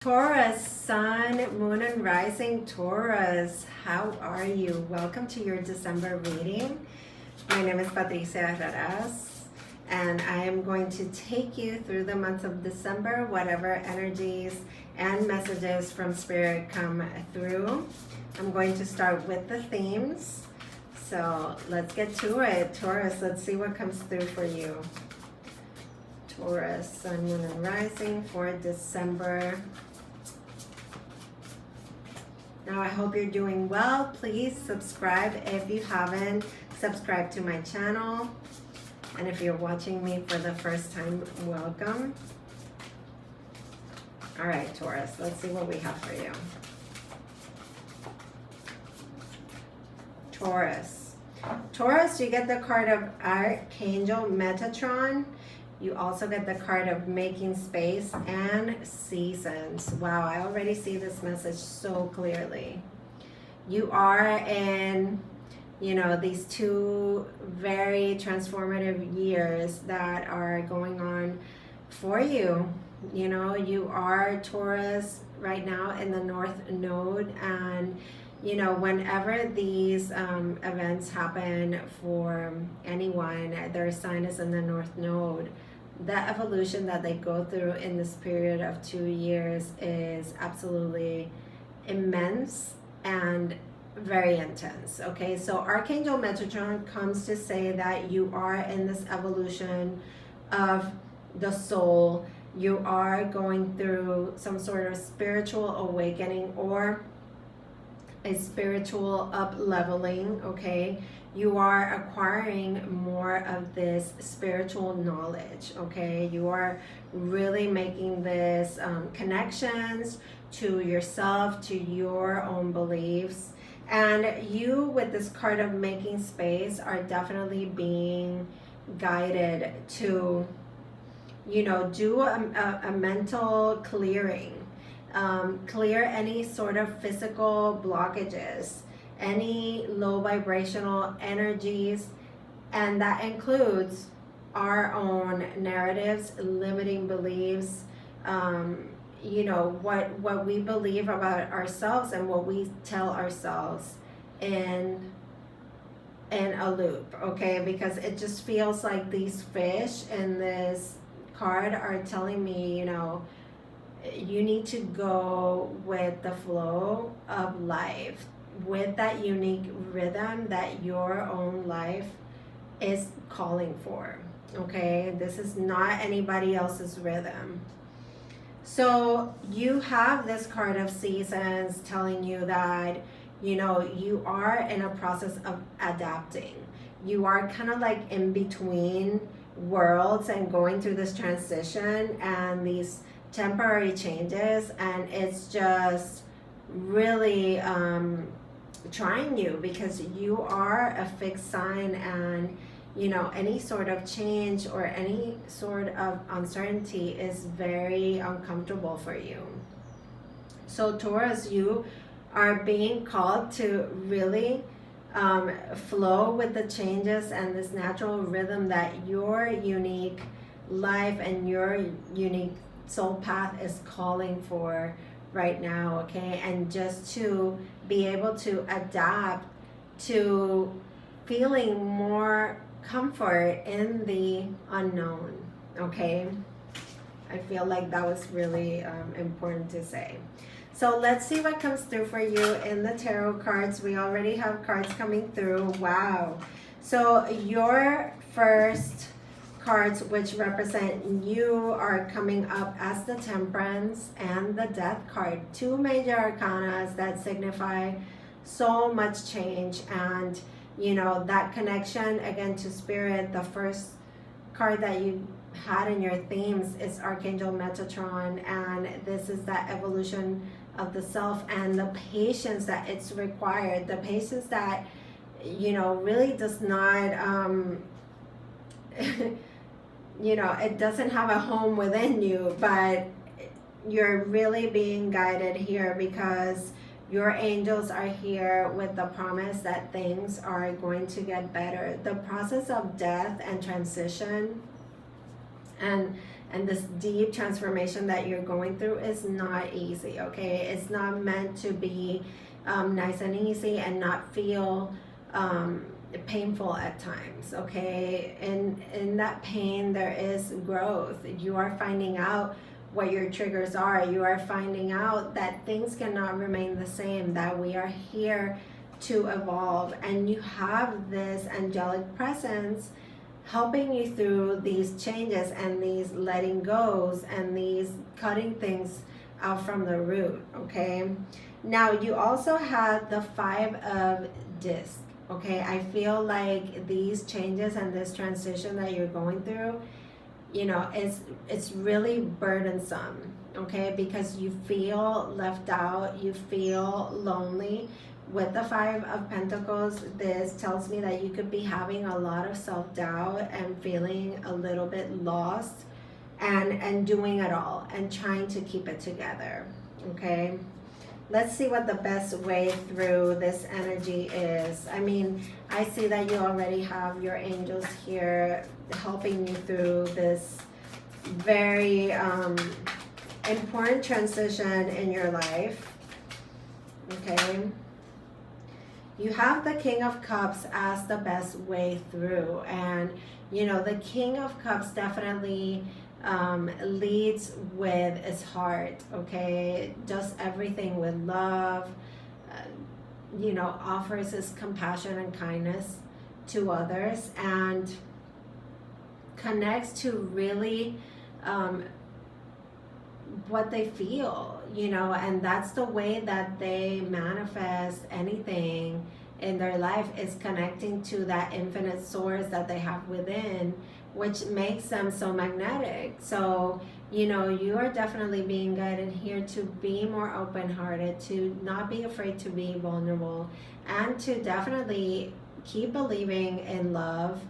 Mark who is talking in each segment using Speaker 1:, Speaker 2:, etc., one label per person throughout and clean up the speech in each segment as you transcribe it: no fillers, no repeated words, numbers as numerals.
Speaker 1: Taurus, Sun, Moon, and Rising Taurus. How are you? Welcome to your December reading. My name is Pcarraras, and I am going to take you through the month of December, whatever energies and messages from Spirit come through. I'm going to start with the themes. So let's get to it. Taurus, let's see what comes through for you. Taurus, Sun, Moon, and Rising for December. Now, I hope you're doing well. Please subscribe if you haven't. Subscribe to my channel. And if you're watching me for the first time, welcome. All right, Taurus, let's see what we have for you. Taurus, you get the card of Archangel Metatron. You also get the card of making space and seasons. Wow, I already see this message so clearly. You are in, these two very transformative years that are going on for you. You are Taurus right now in the North Node, and whenever these events happen for anyone, their sign is in the North Node. The evolution that they go through in this period of 2 years is absolutely immense and very intense. Okay, so Archangel Metatron comes to say that you are in this evolution of the soul. You are going through some sort of spiritual awakening or a spiritual up-leveling, okay? You are acquiring more of this spiritual knowledge, okay? You are really making this connections to yourself, to your own beliefs. And you, with this card of making space, are definitely being guided to, do a mental clearing. Clear any sort of physical blockages, any low vibrational energies, and that includes our own narratives, limiting beliefs, what we believe about ourselves and what we tell ourselves in a loop, okay? Because it just feels like these fish in this card are telling me, you need to go with the flow of life, with that unique rhythm that your own life is calling for, okay? This is not anybody else's rhythm. So you have this card of seasons telling you that, you are in a process of adapting. You are kind of like in between worlds and going through this transition and these temporary changes, and it's just really trying you because you are a fixed sign, and any sort of change or any sort of uncertainty is very uncomfortable for you. So Taurus, you are being called to really flow with the changes and this natural rhythm that your unique life and your unique soul path is calling for right now, okay? And just to be able to adapt to feeling more comfort in the unknown, okay? I feel like that was really important to say. So let's see what comes through for you in the tarot cards. We already have cards coming through. Wow. So your first cards, which represent you, are coming up as the Temperance and the Death card. Two major arcanas that signify so much change and, that connection again to spirit. The first card that you had in your themes is Archangel Metatron, and this is that evolution of the self and the patience that it's required. The patience that, really does not... it doesn't have a home within you, but you're really being guided here because your angels are here with the promise that things are going to get better. The process of death and transition and and this deep transformation that you're going through is not easy, okay? It's not meant to be nice and easy and not feel painful at times, okay? And in that pain, there is growth. You are finding out what your triggers are. You are finding out that things cannot remain the same, that we are here to evolve, and you have this angelic presence helping you through these changes and these letting goes and these cutting things out from the root, okay? Now you also have the 5 of discs, okay? I feel like these changes and this transition that you're going through, you know, it's really burdensome, okay? Because you feel left out, you feel lonely. With the 5 of Pentacles, this tells me that you could be having a lot of self-doubt and feeling a little bit lost and doing it all and trying to keep it together, okay? Let's see what the best way through this energy is. I mean, I see that you already have your angels here helping you through this very important transition in your life, okay? You have the King of Cups as the best way through, and you know, the King of Cups definitely leads with his heart, okay? Does everything with love, you know, offers his compassion and kindness to others, and connects to really what they feel, you know, and that's the way that they manifest anything in their life, is connecting to that infinite source that they have within, which makes them so magnetic. So, you know, you are definitely being guided here to be more open-hearted, to not be afraid to be vulnerable, and to definitely keep believing in love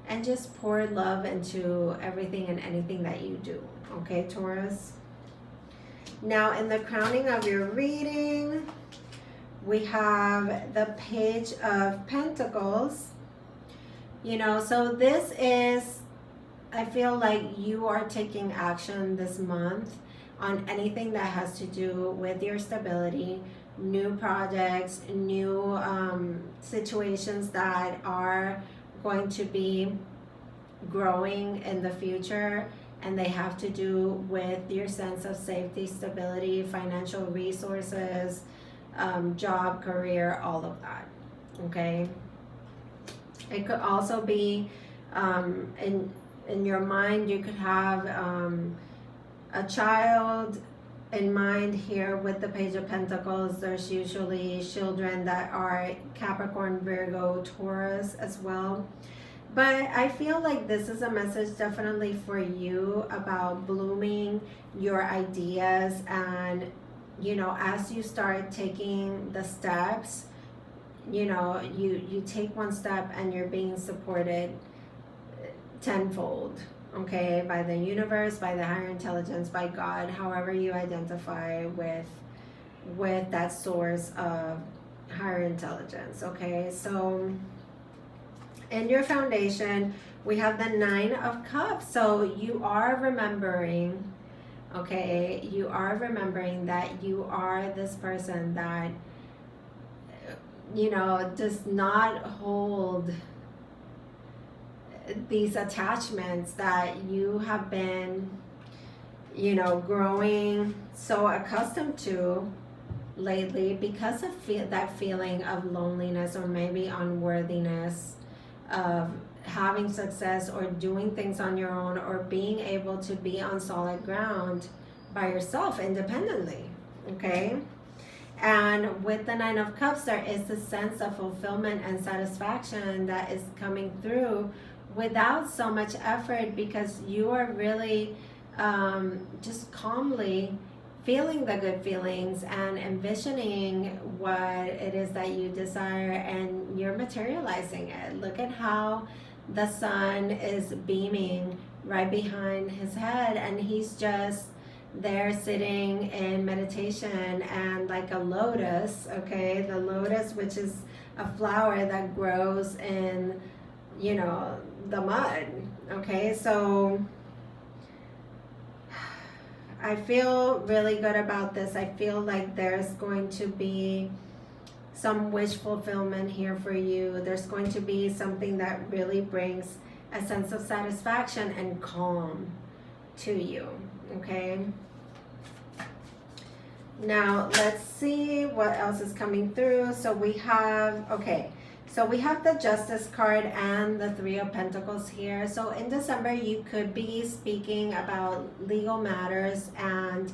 Speaker 1: and just pour love into everything and anything that you do, okay, Taurus? Now, in the crowning of your reading, we have the Page of Pentacles. You know, so this is, I feel like you are taking action this month on anything that has to do with your stability, new projects, new situations that are going to be growing in the future, and they have to do with your sense of safety, stability, financial resources, job, career, all of that, okay? It could also be in your mind, you could have a child in mind here with the Page of Pentacles. There's usually children that are Capricorn, Virgo, Taurus as well. But I feel like this is a message definitely for you about blooming your ideas, and, you know, as you start taking the steps, you know, you take one step and you're being supported tenfold, okay, by the universe, by the higher intelligence, by God, however you identify with that source of higher intelligence, okay? So in your foundation, we have the 9 of Cups. So you are remembering, okay, you are remembering that you are this person that, you know, does not hold these attachments that you have been, you know, growing so accustomed to lately because of that feeling of loneliness or maybe unworthiness of having success or doing things on your own, or being able to be on solid ground by yourself independently, okay? And with the 9 of Cups, there is a sense of fulfillment and satisfaction that is coming through without so much effort, because you are really just calmly feeling the good feelings and envisioning what it is that you desire, and you're materializing it. Look at how the sun is beaming right behind his head, and he's just there sitting in meditation, and like a lotus, okay, the lotus, which is a flower that grows in, you know, the mud, okay? So I feel really good about this. I feel like there's going to be some wish fulfillment here for you. There's going to be something that really brings a sense of satisfaction and calm to you, okay? Now, let's see what else is coming through. So we have, okay, so we have the Justice card and the Three of Pentacles here. So in December, you could be speaking about legal matters and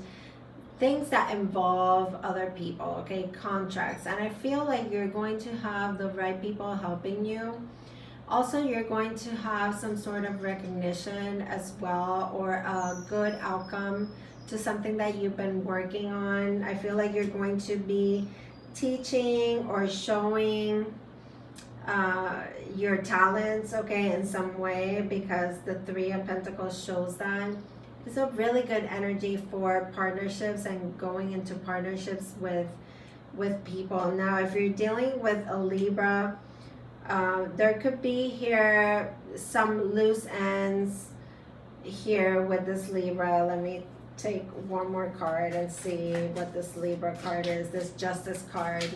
Speaker 1: things that involve other people, okay, contracts. And I feel like you're going to have the right people helping you. Also, you're going to have some sort of recognition as well, or a good outcome to something that you've been working on. I feel like you're going to be teaching or showing your talents, okay, in some way, because the Three of Pentacles shows that. It's a really good energy for partnerships and going into partnerships with people. Now, if you're dealing with a Libra, there could be here some loose ends here with this Libra. Let me take one more card and see what this Libra card is, this Justice card.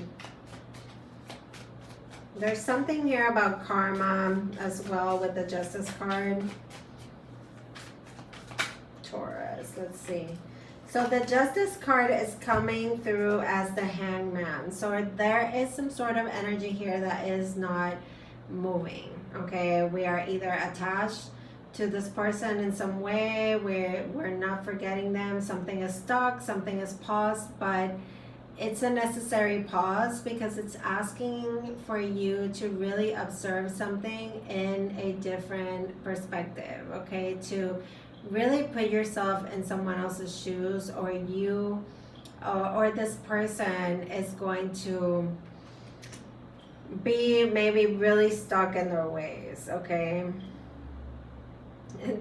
Speaker 1: There's something here about karma as well with the Justice card. Taurus, let's see. So the Justice card is coming through as the Hangman. So there is some sort of energy here that is not moving, okay? We are either attached to this person in some way, we're not forgetting them, something is stuck, something is paused, but it's a necessary pause because it's asking for you to really observe something in a different perspective, okay? To really put yourself in someone else's shoes, or you or this person is going to be maybe really stuck in their ways, okay?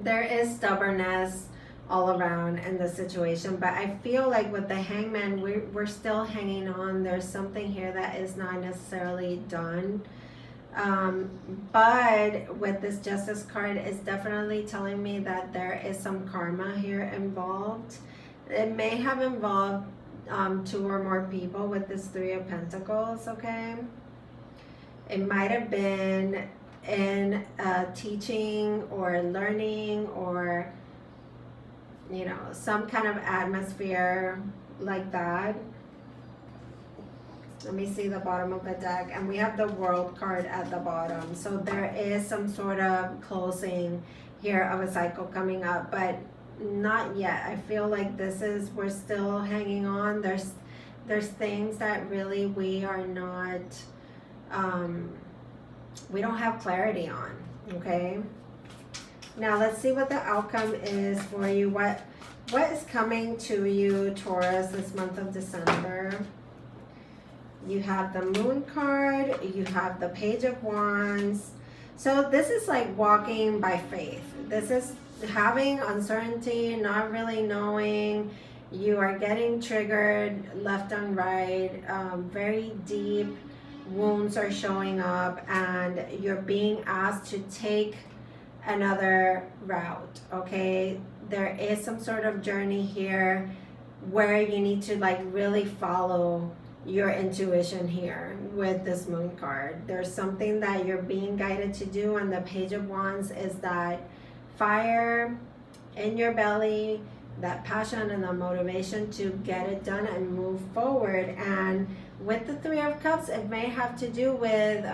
Speaker 1: There is stubbornness all around in the situation, but I feel like with the Hangman, we're still hanging on. There's something here that is not necessarily done. But with this Justice card, it's definitely telling me that there is some karma here involved. It may have involved 2 or more people with this Three of Pentacles, okay? It might have been in teaching or learning, or you know, some kind of atmosphere like that. Let me see the bottom of the deck, and we have the World card at the bottom. So there is some sort of closing here of a cycle coming up, but not yet. I feel like we're still hanging on. There's things that really we are not, we don't have clarity on, okay? Now let's see what the outcome is for you. What is coming to you, Taurus, this month of December? You have the Moon card, you have the Page of Wands. So this is like walking by faith. This is having uncertainty, not really knowing. You are getting triggered left and right. Very deep wounds are showing up, and you're being asked to take another route, okay? There is some sort of journey here where you need to like really follow your intuition here with this Moon card. There's something that you're being guided to do, and the Page of Wands is that fire in your belly, that passion and the motivation to get it done and move forward. And with the Three of Cups, it may have to do with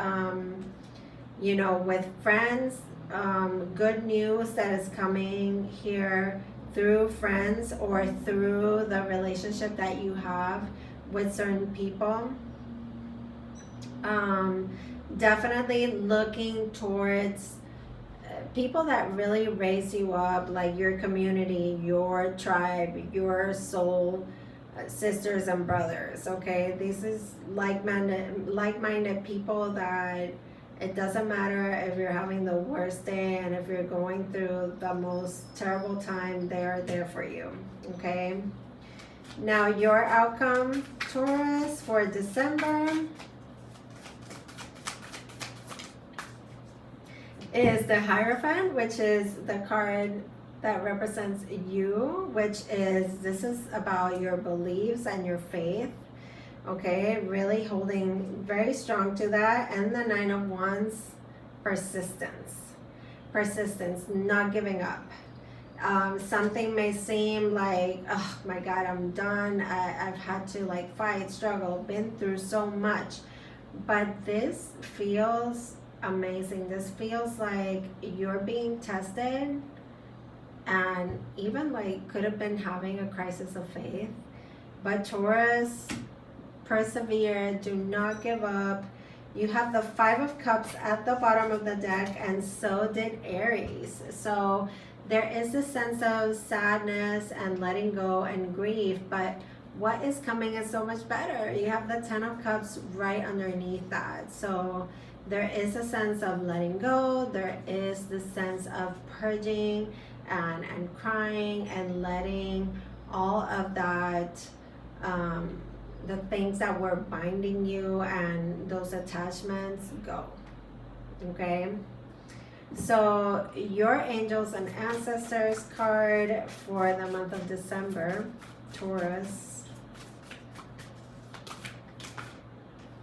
Speaker 1: you know, with friends, good news that is coming here through friends or through the relationship that you have with certain people. Definitely looking towards people that really raise you up, like your community, your tribe, your soul sisters and brothers, okay? This is like-minded people that it doesn't matter if you're having the worst day and if you're going through the most terrible time, they're there for you, okay? Now your outcome, Taurus, for December is the Hierophant, which is the card that represents you, which is, this is about your beliefs and your faith. Okay, really holding very strong to that. And the Nine of Wands, persistence. Persistence, not giving up. Something may seem like, oh my God, I'm done. I've had to like fight, struggle, been through so much. But this feels amazing. This feels like you're being tested, and even like could have been having a crisis of faith. But Taurus, persevere, do not give up. You have the Five of Cups at the bottom of the deck, and so did Aries. So there is a sense of sadness and letting go and grief, but what is coming is so much better. You have the Ten of Cups right underneath that. So there is a sense of letting go. There is the sense of purging and crying and letting all of that, the things that were binding you and those attachments go. Okay? So your angels and ancestors card for the month of December, Taurus.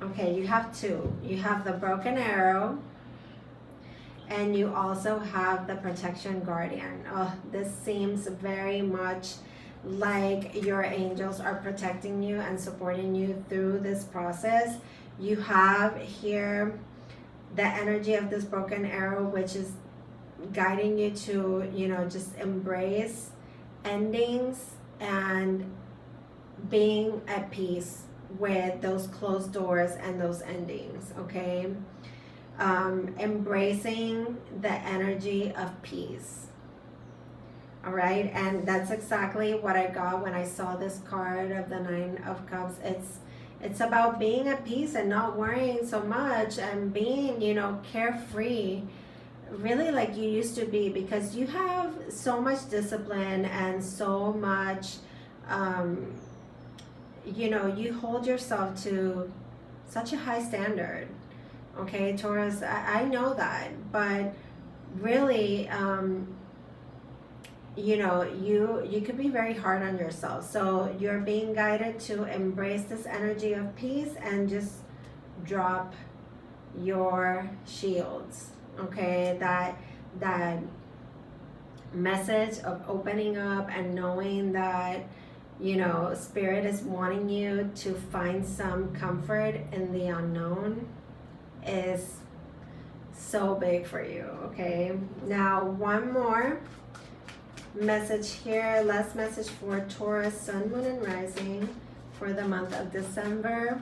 Speaker 1: Okay, you have two. You have the broken arrow, and you also have the protection guardian. Oh, this seems very much like your angels are protecting you and supporting you through this process. You have here the energy of this broken arrow, which is guiding you to, you know, just embrace endings and being at peace with those closed doors and those endings. Okay, embracing the energy of peace. All right, and that's exactly what I got when I saw this card of the Nine of Cups. It's about being at peace and not worrying so much and being, you know, carefree, really like you used to be, because you have so much discipline and so much, you know, you hold yourself to such a high standard. Okay, Taurus, I know that, but really, you know, you could be very hard on yourself. So you're being guided to embrace this energy of peace and just drop your shields. Okay, that message of opening up and knowing that, you know, Spirit is wanting you to find some comfort in the unknown is so big for you. Okay, now one more message here, last message for Taurus, Sun, Moon, and Rising for the month of December.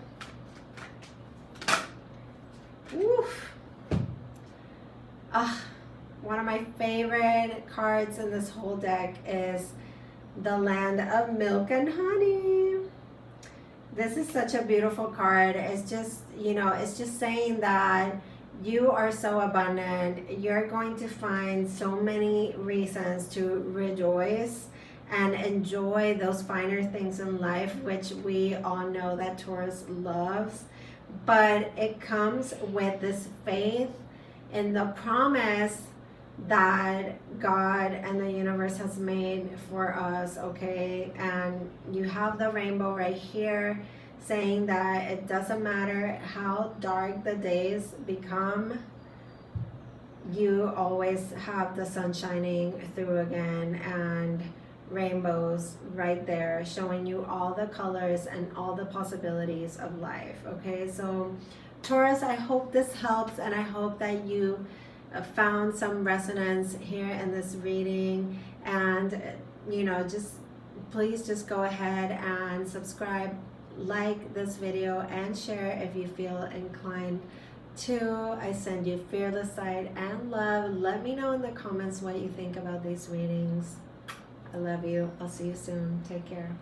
Speaker 1: Oof. One of my favorite cards in this whole deck is the Land of Milk and Honey. This is such a beautiful card. It's just, you know, it's just saying that you are so abundant. You're going to find so many reasons to rejoice and enjoy those finer things in life, which we all know that Taurus loves. But it comes with this faith in the promise that God and the universe has made for us, okay? And you have the rainbow right here, saying that it doesn't matter how dark the days become, you always have the sun shining through again, and rainbows right there showing you all the colors and all the possibilities of life. Okay, so Taurus, I hope this helps, and I hope that you found some resonance here in this reading. And you know, just please just go ahead and subscribe, like this video, and share if you feel inclined to. I send you fearless light and love. Let me know in the comments what you think about these readings. I love you. I'll see you soon. Take care.